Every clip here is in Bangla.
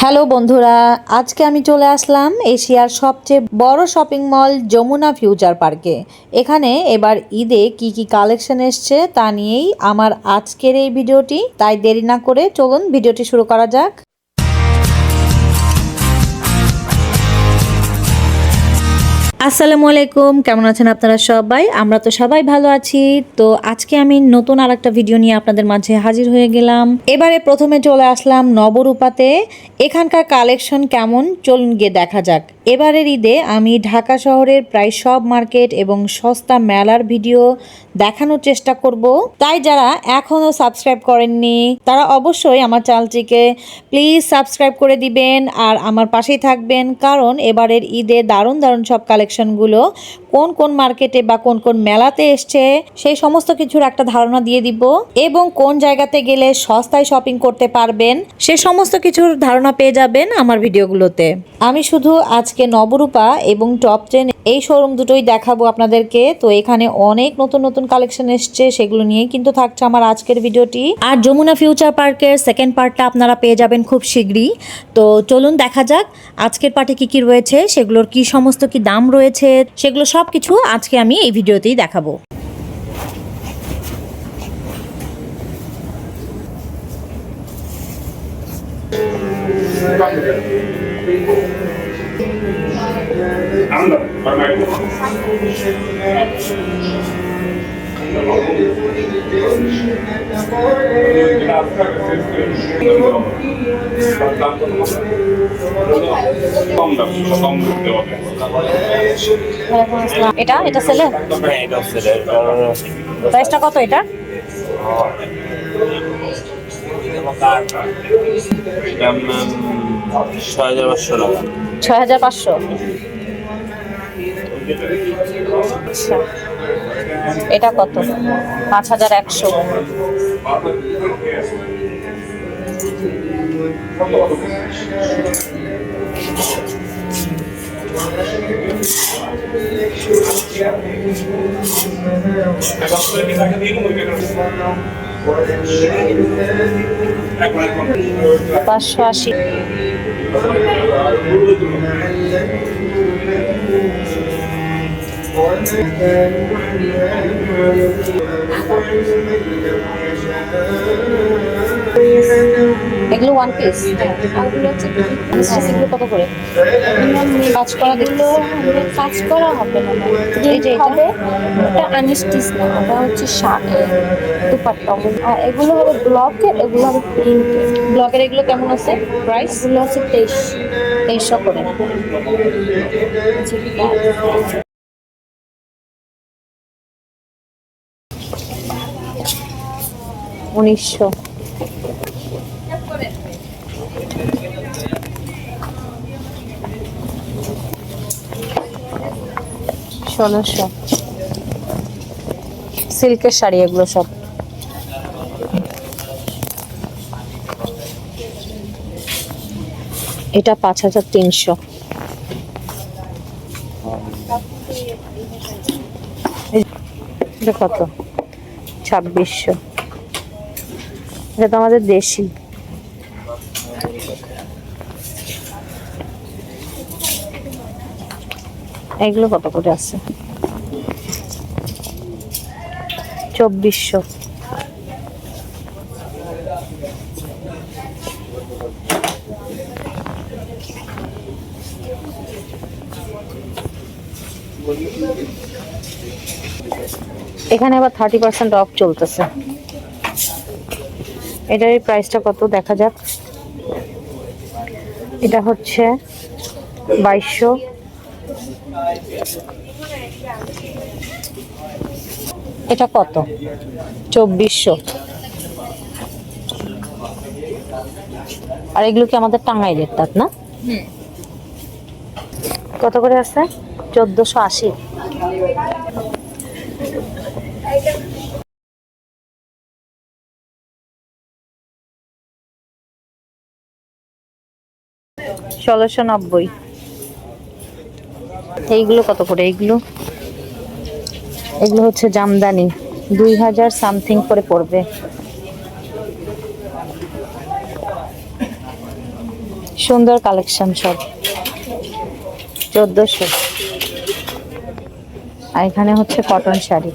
হ্যালো বন্ধুরা, আজকে আমি চলে আসলাম এশিয়ার সবচেয়ে বড় শপিং মল যমুনা ফিউচার পার্কে। এখানে এবার ঈদে কি কি কালেকশন এসছে তা নিয়েই আমার আজকের এই ভিডিওটি। তাই দেরি না করে চলুন ভিডিওটি শুরু করা যাক। আসসালামু আলাইকুম, কেমন আছেন আপনারা সবাই? আমরা তো সবাই ভালো আছি। তো আজকে আমি নতুন আর একটা ভিডিও নিয়ে আপনাদের মাঝে হাজির হয়ে গেলাম। এবারে প্রথমে চলে আসলাম নবরূপাতে। এখানকার কালেকশন কেমন চলুন গিয়ে দেখা যাক। এবারের ঈদে আমি ঢাকা শহরের প্রায় সব মার্কেট এবং সস্তা মেলার ভিডিও দেখানোর চেষ্টা করব। তাই যারা এখনও সাবস্ক্রাইব করেননি তারা অবশ্যই আমার চ্যানেলটিকে প্লিজ সাবস্ক্রাইব করে দিবেন আর আমার পাশেই থাকবেন, কারণ এবারের ঈদে দারুণ দারুণ সব কালেকশনগুলো কোন কোন মার্কেটে বা কোন কোন মেলাতে এসছে সেই সমস্ত কিছুর একটা ধারণা দিয়ে দিব, এবং কোন জায়গাতে গেলে সস্তায় শপিং করতে পারবেন সে সমস্ত কিছুর ধারণা পেয়ে যাবেন আমার ভিডিওগুলোতে। আমি শুধু আজকে নবরূপা এবং টপ 10 এই শোরুম দুটোই দেখাবো আপনাদেরকে। তো এখানে অনেক নতুন নতুন কালেকশন এসছে, সেগুলো নিয়েই কিন্তু থাকছে আমার আজকের ভিডিওটি। আর যমুনা ফিউচার পার্কের সেকেন্ড পার্টটা আপনারা পেয়ে যাবেন খুব শীঘ্রই। তো চলুন দেখা যাক আজকের পার্টে কি কি রয়েছে, সেগুলোর কি সমস্ত কি দাম রয়েছে, সেগুলো সব কিছু আজকে আমি এই ভিডিওতেই দেখাবো। এটা এটা সেলে, প্রাইসটা কত এটা? 6500। আচ্ছা, এটা কত? 5100। পাঁচশো আশি। এগুলো ওয়ান পিস, এগুলো কত করে? কাজ করা দিলো, কাজ করা হবে না। এই যে এটা আনস্টিচ না, ওটা হচ্ছে দুপাট্টা। আর এগুলো হবে ব্লকের, এগুলো হবে প্রিন্টের। ব্লকের এগুলো কেমন আছে প্রাইস? এগুলো আছে 2300 করে। 1900। 1600। সিল্কের শাড়ি এগুলো সব। এটা 5300। এটা কত? 2600। এটা তো আমাদের দেশি। এগুলো কত করে আছে? 2400। এখানে আবার 30% অফ চলতেছে। এটার প্রাইসটা কত দেখা যাক। এটা হচ্ছে 2200। এটা কত? 2400। আর এগুলো কি আমাদের টাঙ্গাইলের তাঁত না? কত করে আছে? 1480। ষোলোশো 90। এইগুলো কত করে? এইগুলো এগুলো হচ্ছে জামদানি, 2000 সামথিং করে পড়বে। সুন্দর কালেকশন সব 1400। আর এখানে হচ্ছে কটন শাড়ি।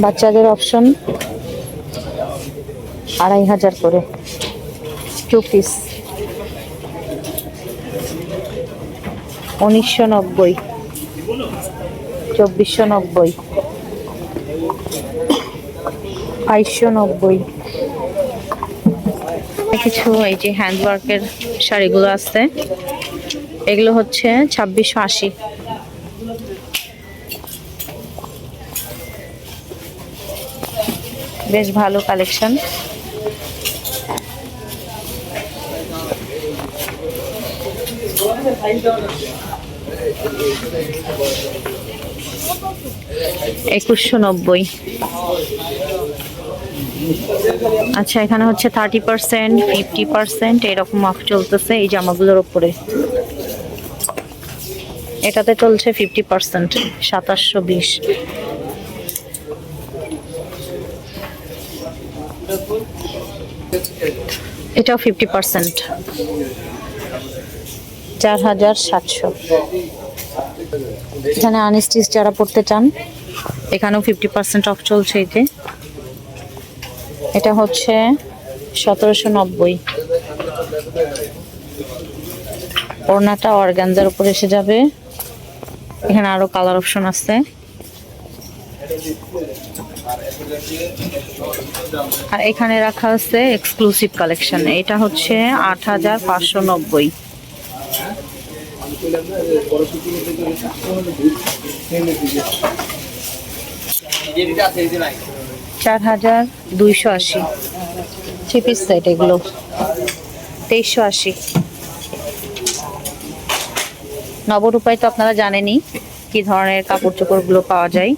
বাচ্চাদের অপশন 2500 করে 2 পিস 1990, 2490, 2290। কিছু এই যে হ্যান্ডওয়ার্কের শাড়িগুলো আছে, এগুলো হচ্ছে 2680। বেশ ভালো কালেকশন। একুশশো 90। আচ্ছা, এখানে হচ্ছে 30%, 50% এরকম অফ চলতেছে এই জামাগুলোর উপরে। এটাতে চলছে 50%, 2720। এটাও 50%, 4700। এখানে আনস্টিচ যারা পড়তে চান এখানেও 50% অফ চলছে। এই যে এটা হচ্ছে 1790। ওড়নাটা অর্গানজার উপর এসে যাবে। এখানে আরো কালার অপশন আছে। আর এখানে রাখা আছে এক্সক্লুসিভ কালেকশন। এটা হচ্ছে 8590। 4280 থ্রি পিস সেট। এগুলো 2380। নবরূপায় তো আপনারা জানেনই কি ধরনের কাপড় চোপড় গুলো পাওয়া যায়।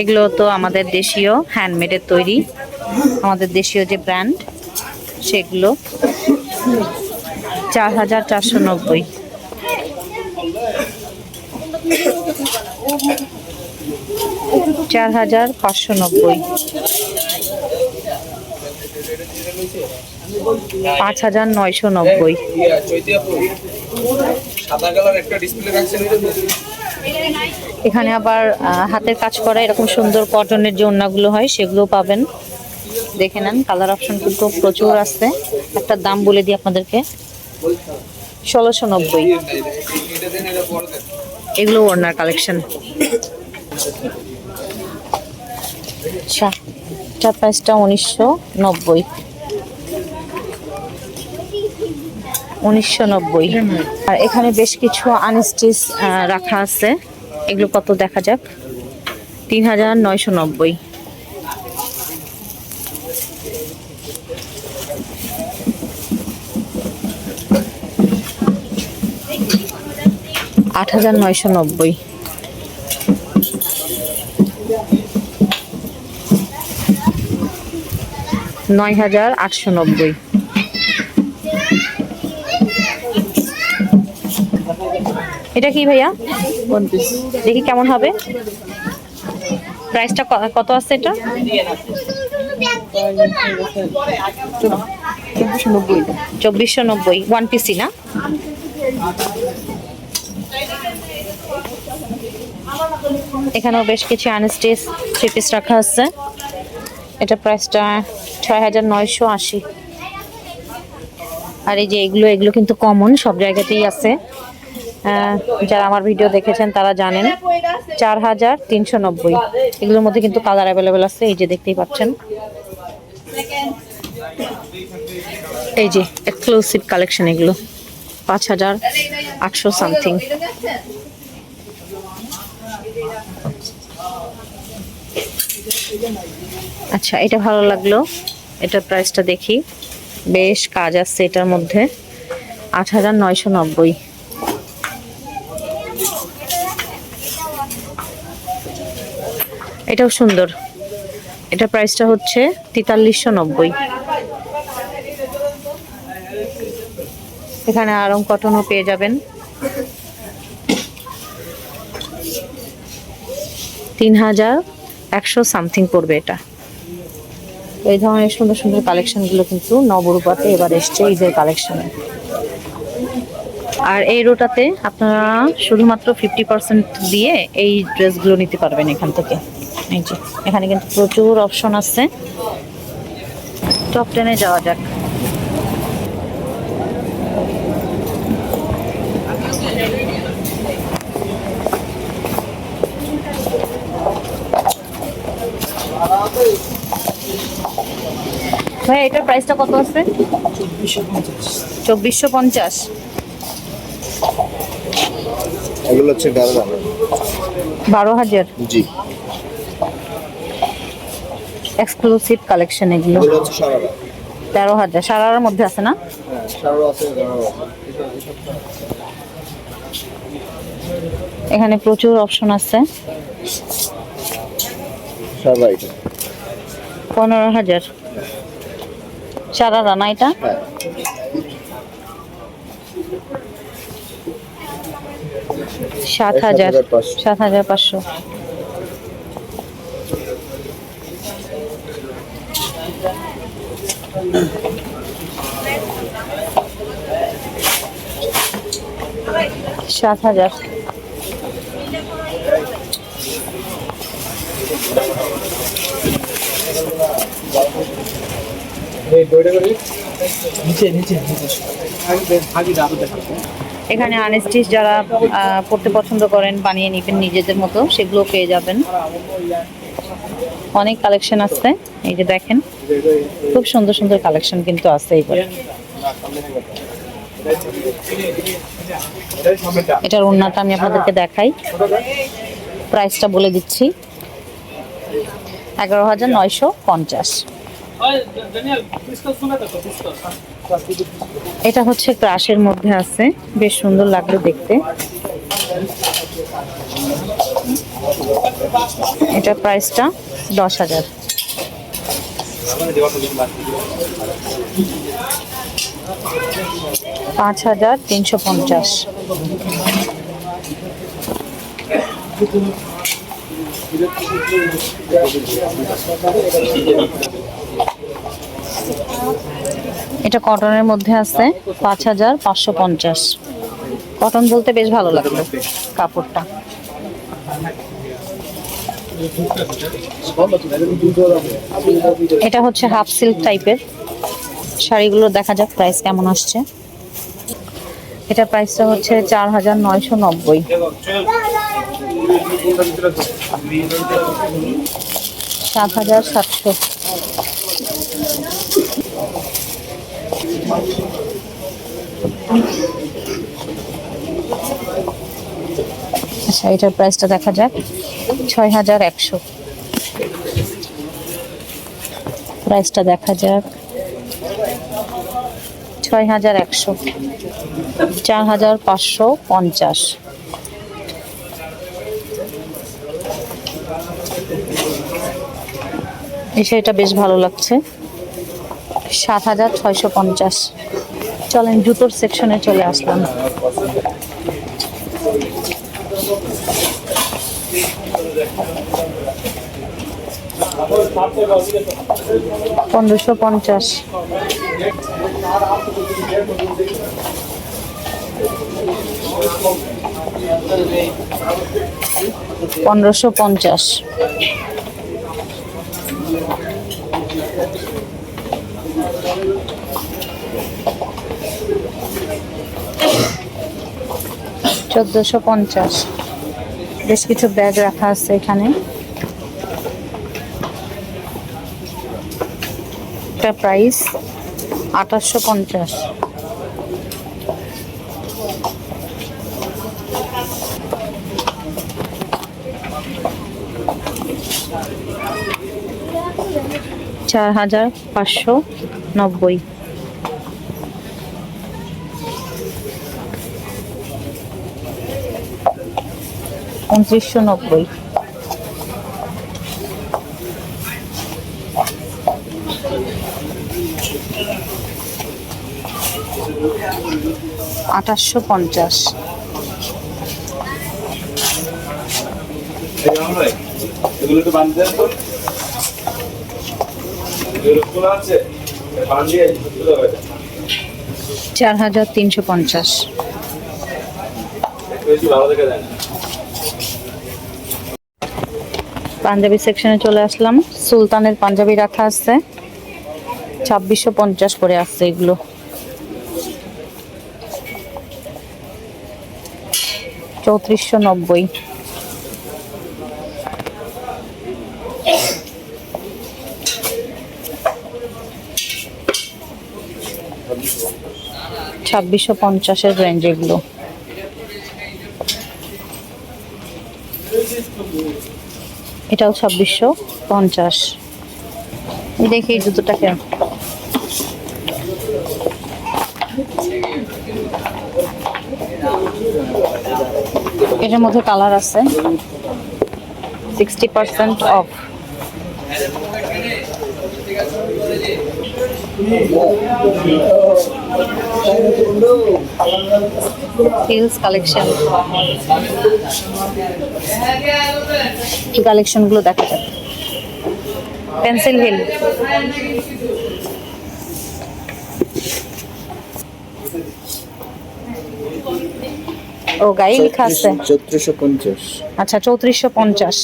এগুলো তো আমাদের দেশীয় হ্যান্ডমেডের তৈরি, আমাদের দেশীয় যে ব্র্যান্ড সেগুলো। 4490। 4590। 5990। এখানে আবার হাতের কাজ করা এরকম সুন্দর কটনের যে ওড়নাগুলো হয় সেগুলো পাবেন। দেখে নেন, কালার অপশন কিন্তু প্রচুর আছে। একটা দাম বলে দিই আপনাদেরকে, 1690। এগুলো ওড়নার কালেকশন। আচ্ছা, এটার প্রাইসটা 1990। 1990। আর এখানে বেশ কিছু আনস্টিচ রাখা আছে। এগুলো কত দেখা যাক। 3990। 8990। 9890। এটা কি ভাইয়া? দেখি কেমন হবে। প্রাইসটা কত আছে এটা? 2490। ওয়ান পিসি না? এখানেও বেশ কিছু আনস্টিচ থ্রি পিস রাখা আছে। এটা প্রাইসটা 6980। আর এই যে এগুলো কিন্তু কমন, সব জায়গাতেই আছে। যারা আমার ভিডিও দেখেছেন তারা জানেন। 4390। এগুলোর মধ্যে কিন্তু কালার অ্যাভেলেবেল আছে, এই যে দেখতেই পাচ্ছেন। এই যে এক্সক্লুসিভ কালেকশন এগুলো 5800 সামথিং। আচ্ছা, এটা ভালো লাগলো। এটার প্রাইসটা দেখি, বেশ কাজ আছে এটার মধ্যে। 8990। এটাও সুন্দর। এটা প্রাইসটা হচ্ছে 4390। এখানে আরং কটনও পেয়ে যাবেন। 3100 সামথিং পড়বে এটা। এই ধরনের সুন্দর সুন্দর কালেকশনগুলো কিন্তু নবরূপাতে এবার এসছে ঈদের কালেকশনে। আর এই রোটাতে আপনারা শুধুমাত্র 50% দিয়ে এই ড্রেসগুলো নিতে পারবেন এখান থেকে। এই যে এখানে কিন্তু প্রচুর অপশন আছে। টপ 10-এ যাওয়া যাক। ভাই এটার প্রাইসটা কত আছে? 2450। এগুলো হচ্ছে 12,000। জি, এক্সক্লুসিভ কালেকশন এগুলো। এগুলো হচ্ছে সারারা। 13,000। সারার মধ্যে আছে না? হ্যাঁ, সারারা আছে, গারারা আছে। এখানে প্রচুর অপশন আছে। সারারা এটা। 15,000। সারারা না এটা? হ্যাঁ। 7,000। 7,500। সাত হাজার। এখানে আনস্টিচ যারা পড়তে পছন্দ করেন বানিয়ে নেবেন নিজেদের মতো, সেগুলো পেয়ে যাবেন। অনেক কালেকশন আছে, এই যে দেখেন খুব সুন্দর সুন্দর কালেকশন কিন্তু আছে এইবার। এটার ওড়নাটা আমি আপনাদেরকে দেখাই, প্রাইসটা বলে দিচ্ছি 11,950। এটা হচ্ছে ক্রাশের মধ্যে আছে, বেশ সুন্দর লাগলো দেখতে। এটা প্রাইসটা 10,000। $5,350। এটা কটনের মধ্যে আছে 5,550। কটন বলতে বেশ ভালো লাগলো কাপড়টা। এটা হচ্ছে হাফ সিল্ক টাইপের শাড়িগুলো, দেখা যাক প্রাইস কেমন আসছে। এটা প্রাইসটা হচ্ছে 4,990। $7,700। আচ্ছা, এটার প্রাইসটা দেখা যাক 6,100। প্রাইসটা দেখা যাক 6,100। 4,550। এই শাড়িটা বেশ ভালো লাগছে, 7,650। চলেন জুতোর সেকশনে চলে আসলাম। $1,550। $1,550। $1,450। বেশ কিছু ব্যাগ রাখা আছে এখানে। এটা প্রাইস 2,850। $4,590। 2,990। $2,850। 4,350। পাঞ্জাবি সেকশনে চলে আসলাম। সুলতানের পাঞ্জাবি রাখা আছে, 2650 করে আসছে এগুলো। $3490। $2650 রেঞ্জ এগুলো। এটাও 2650। দেখি এই জুতোটাকে, এটার মধ্যে কালার আছে, 60% অফ। হিলস কালেকশন, কি কালেকশন গুলো দেখা যাক। পেন্সিল হিল, ও গায়ে লেখা আছে 3450। আচ্ছা 3450।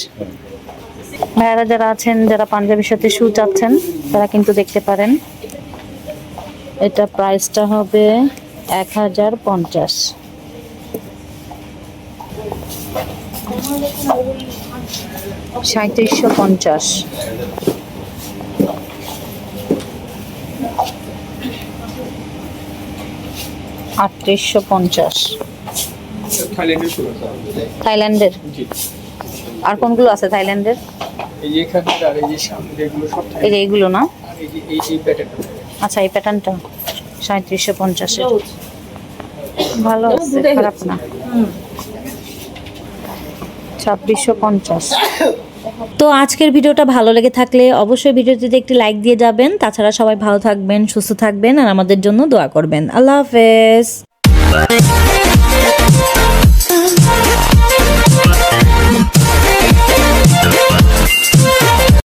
ভাইয়ারা যারা আছেন, যারা পাঞ্জাবির সাথে শু চাচ্ছেন, তারা কিন্তু দেখতে পারেন। এটা প্রাইসটা হবে 1050। $3750। $3850। থাইল্যান্ডের আর কোনগুলো আছে থাইল্যান্ডের? এই যে এখানে আর এই যে সামনে এগুলো সব থাকে। এই যে এইগুলো না? এই যে এই প্যাটার্নটা। আচ্ছা এই প্যাটার্নটা 3750 এর। ভালো আছে, খারাপ না। 2650। তো আজকের ভিডিওটা ভালো লেগে থাকলে অবশ্যই ভিডিওটিতে একটি লাইক দিয়ে যাবেন। তাছাড়া সবাই ভালো থাকবেন, সুস্থ থাকবেন আর আমাদের জন্য দোয়া করবেন। আল্লাহ হাফেজ।